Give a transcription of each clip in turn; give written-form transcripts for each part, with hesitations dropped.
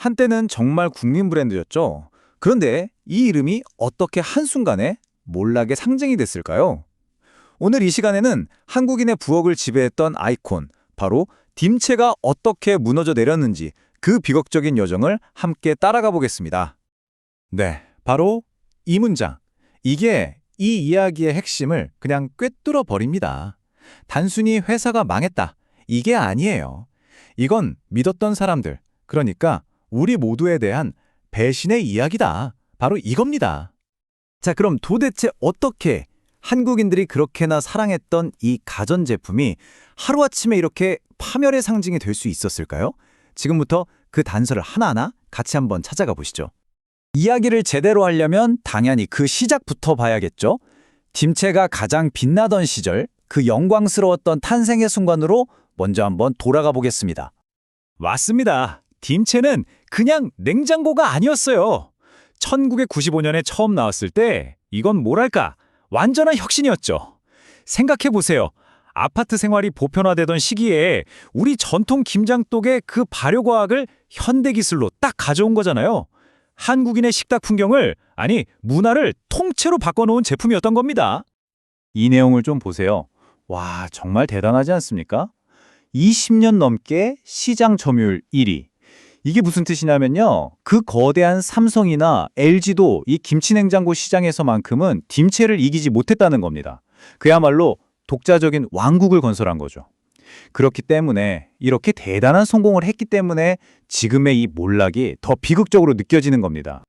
한때는 정말 국민 브랜드였죠. 그런데 이 이름이 어떻게 한순간에 몰락의 상징이 됐을까요? 오늘 이 시간에는 한국인의 부엌을 지배했던 아이콘, 바로 딤체가 어떻게 무너져 내렸는지 그 비극적인 여정을 함께 따라가 보겠습니다. 네, 바로 이 문장. 이게 이 이야기의 핵심을 그냥 꿰뚫어 버립니다. 단순히 회사가 망했다. 이게 아니에요. 이건 믿었던 사람들, 그러니까 우리 모두에 대한 배신의 이야기다. 바로 이겁니다. 자, 그럼 도대체 어떻게 한국인들이 그렇게나 사랑했던 이 가전제품이 하루아침에 이렇게 파멸의 상징이 될 수 있었을까요? 지금부터 그 단서를 하나하나 같이 한번 찾아가 보시죠. 이야기를 제대로 하려면 당연히 그 시작부터 봐야겠죠. 딤체가 가장 빛나던 시절, 그 영광스러웠던 탄생의 순간으로 먼저 한번 돌아가 보겠습니다. 맞습니다. 딤체는 그냥 냉장고가 아니었어요. 1995년에 처음 나왔을 때 이건 뭐랄까 완전한 혁신이었죠. 생각해보세요. 아파트 생활이 보편화되던 시기에 우리 전통 김장독의 그 발효과학을 현대기술로 딱 가져온 거잖아요. 한국인의 식탁 풍경을, 아니 문화를 통째로 바꿔놓은 제품이었던 겁니다. 이 내용을 좀 보세요. 와, 정말 대단하지 않습니까? 20년 넘게 시장 점유율 1위. 이게 무슨 뜻이냐면요. 그 거대한 삼성이나 LG도 이 김치냉장고 시장에서만큼은 딤체를 이기지 못했다는 겁니다. 그야말로 독자적인 왕국을 건설한 거죠. 그렇기 때문에 이렇게 대단한 성공을 했기 때문에 지금의 이 몰락이 더 비극적으로 느껴지는 겁니다.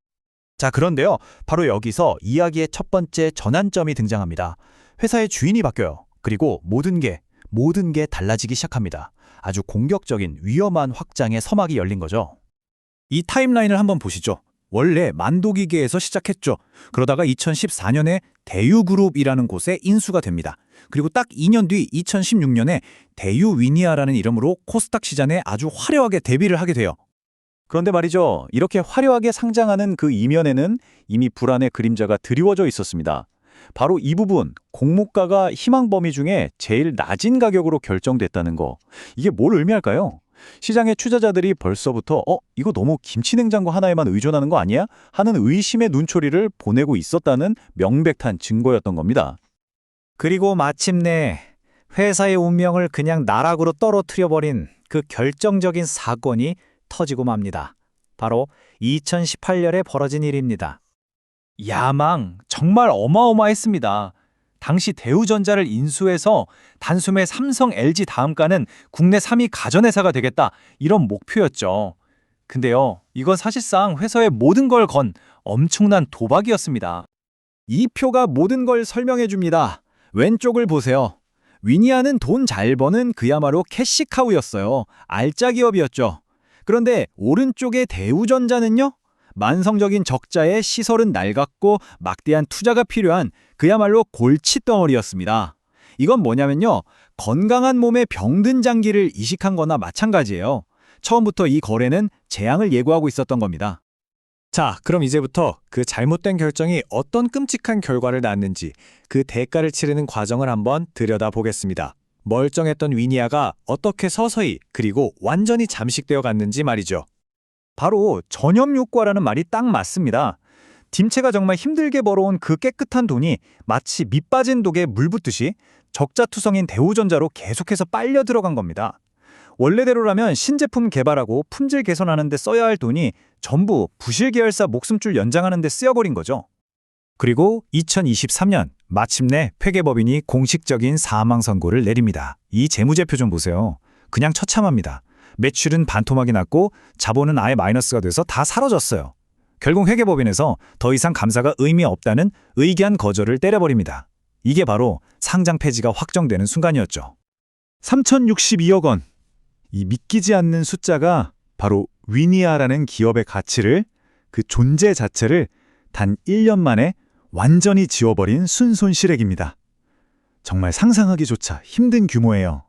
자, 그런데요. 바로 여기서 이야기의 첫 번째 전환점이 등장합니다. 회사의 주인이 바뀌어요. 그리고 모든 게 달라지기 시작합니다. 아주 공격적인 위험한 확장의 서막이 열린 거죠. 이 타임라인을 한번 보시죠. 원래 만도기계에서 시작했죠. 그러다가 2014년에 대유그룹이라는 곳에 인수가 됩니다. 그리고 딱 2년 뒤 2016년에 대유위니아라는 이름으로 코스닥 시장에 아주 화려하게 데뷔를 하게 돼요. 그런데 말이죠. 이렇게 화려하게 상장하는 그 이면에는 이미 불안의 그림자가 드리워져 있었습니다. 바로 이 부분, 공모가가 희망 범위 중에 제일 낮은 가격으로 결정됐다는 거. 이게 뭘 의미할까요? 시장의 투자자들이 벌써부터 이거 너무 김치냉장고 하나에만 의존하는 거 아니야? 하는 의심의 눈초리를 보내고 있었다는 명백한 증거였던 겁니다. 그리고 마침내 회사의 운명을 그냥 나락으로 떨어뜨려버린 그 결정적인 사건이 터지고 맙니다. 바로 2018년에 벌어진 일입니다. 야망, 정말 어마어마했습니다. 당시 대우전자를 인수해서 단숨에 삼성, LG 다음가는 국내 3위 가전회사가 되겠다, 이런 목표였죠. 근데요, 이건 사실상 회사의 모든 걸 건 엄청난 도박이었습니다. 이 표가 모든 걸 설명해 줍니다. 왼쪽을 보세요. 위니아는 돈 잘 버는 그야말로 캐시카우였어요. 알짜 기업이었죠. 그런데 오른쪽의 대우전자는요? 만성적인 적자에 시설은 낡았고 막대한 투자가 필요한 그야말로 골칫덩어리였습니다. 이건 뭐냐면요. 건강한 몸에 병든 장기를 이식한 거나 마찬가지예요. 처음부터 이 거래는 재앙을 예고하고 있었던 겁니다. 자, 그럼 이제부터 그 잘못된 결정이 어떤 끔찍한 결과를 낳았는지 그 대가를 치르는 과정을 한번 들여다보겠습니다. 멀쩡했던 위니아가 어떻게 서서히 그리고 완전히 잠식되어 갔는지 말이죠. 바로 전염효과라는 말이 딱 맞습니다. 딤체가 정말 힘들게 벌어온 그 깨끗한 돈이 마치 밑 빠진 독에 물 붓듯이 적자투성인 대우전자로 계속해서 빨려 들어간 겁니다. 원래대로라면 신제품 개발하고 품질 개선하는 데 써야 할 돈이 전부 부실 계열사 목숨줄 연장하는 데 쓰여버린 거죠. 그리고 2023년 마침내 회계법인이 공식적인 사망 선고를 내립니다. 이 재무제표 좀 보세요. 그냥 처참합니다. 매출은 반토막이 났고 자본은 아예 마이너스가 돼서 다 사라졌어요. 결국 회계법인에서 더 이상 감사가 의미 없다는 의견 거절을 때려버립니다. 이게 바로 상장 폐지가 확정되는 순간이었죠. 3,062억 원. 이 믿기지 않는 숫자가 바로 위니아라는 기업의 가치를, 그 존재 자체를 단 1년 만에 완전히 지워버린 순손실액입니다. 정말 상상하기조차 힘든 규모예요.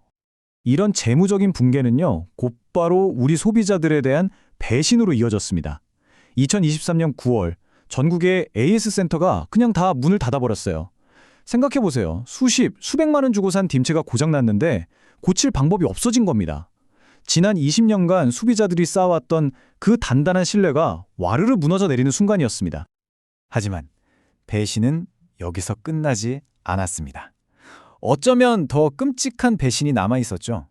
이런 재무적인 붕괴는요, 곧바로 우리 소비자들에 대한 배신으로 이어졌습니다. 2023년 9월 전국의 AS 센터가 그냥 다 문을 닫아버렸어요. 생각해보세요. 수백만 원 주고 산 딤체가 고장났는데 고칠 방법이 없어진 겁니다. 지난 20년간 소비자들이 쌓아왔던 그 단단한 신뢰가 와르르 무너져 내리는 순간이었습니다. 하지만 배신은 여기서 끝나지 않았습니다. 어쩌면 더 끔찍한 배신이 남아 있었죠.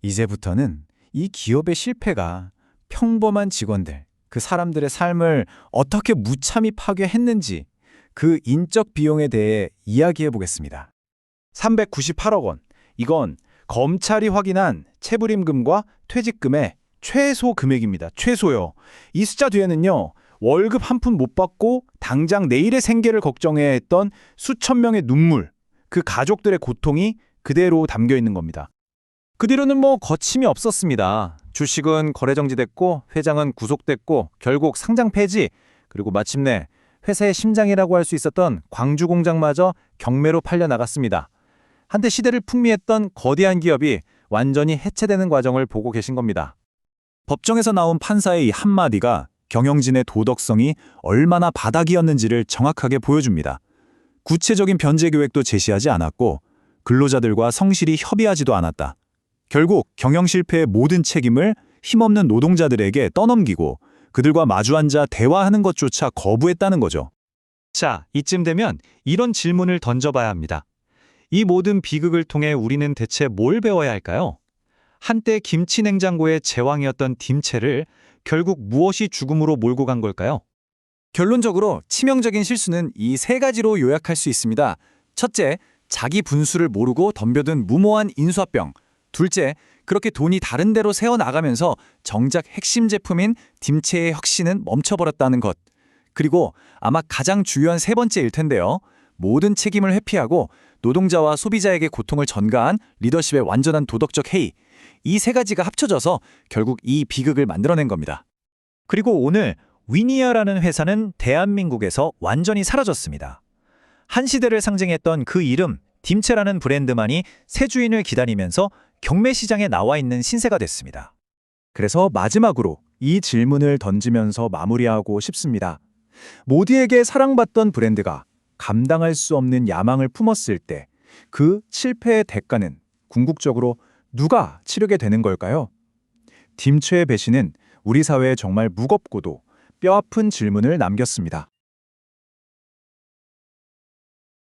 이제부터는 이 기업의 실패가 평범한 직원들, 그 사람들의 삶을 어떻게 무참히 파괴했는지 그 인적 비용에 대해 이야기해 보겠습니다. 398억 원. 이건 검찰이 확인한 체불임금과 퇴직금의 최소 금액입니다. 최소요. 이 숫자 뒤에는요. 월급 한 푼 못 받고 당장 내일의 생계를 걱정해야 했던 수천 명의 눈물, 그 가족들의 고통이 그대로 담겨 있는 겁니다. 그 뒤로는 거침이 없었습니다. 주식은 거래 정지됐고 회장은 구속됐고 결국 상장 폐지, 그리고 마침내 회사의 심장이라고 할 수 있었던 광주 공장마저 경매로 팔려 나갔습니다. 한때 시대를 풍미했던 거대한 기업이 완전히 해체되는 과정을 보고 계신 겁니다. 법정에서 나온 판사의 이 한마디가 경영진의 도덕성이 얼마나 바닥이었는지를 정확하게 보여줍니다. 구체적인 변제 계획도 제시하지 않았고 근로자들과 성실히 협의하지도 않았다. 결국 경영 실패의 모든 책임을 힘없는 노동자들에게 떠넘기고 그들과 마주 앉아 대화하는 것조차 거부했다는 거죠. 자, 이쯤 되면 이런 질문을 던져봐야 합니다. 이 모든 비극을 통해 우리는 대체 뭘 배워야 할까요? 한때 김치 냉장고의 제왕이었던 딤체를 결국 무엇이 죽음으로 몰고 간 걸까요? 결론적으로 치명적인 실수는 이 세 가지로 요약할 수 있습니다. 첫째, 자기 분수를 모르고 덤벼든 무모한 인수합병. 둘째, 그렇게 돈이 다른 데로 새어나가면서 정작 핵심 제품인 딤체의 혁신은 멈춰버렸다는 것. 그리고 아마 가장 중요한 세 번째일 텐데요. 모든 책임을 회피하고 노동자와 소비자에게 고통을 전가한 리더십의 완전한 도덕적 해이. 이 세 가지가 합쳐져서 결국 이 비극을 만들어낸 겁니다. 그리고 오늘 위니아라는 회사는 대한민국에서 완전히 사라졌습니다. 한 시대를 상징했던 그 이름, 딤체라는 브랜드만이 새 주인을 기다리면서 경매 시장에 나와 있는 신세가 됐습니다. 그래서 마지막으로 이 질문을 던지면서 마무리하고 싶습니다. 모두에게 사랑받던 브랜드가 감당할 수 없는 야망을 품었을 때 그 실패의 대가는 궁극적으로 누가 치르게 되는 걸까요? 딤체의 배신은 우리 사회에 정말 무겁고도 뼈아픈 질문을 남겼습니다.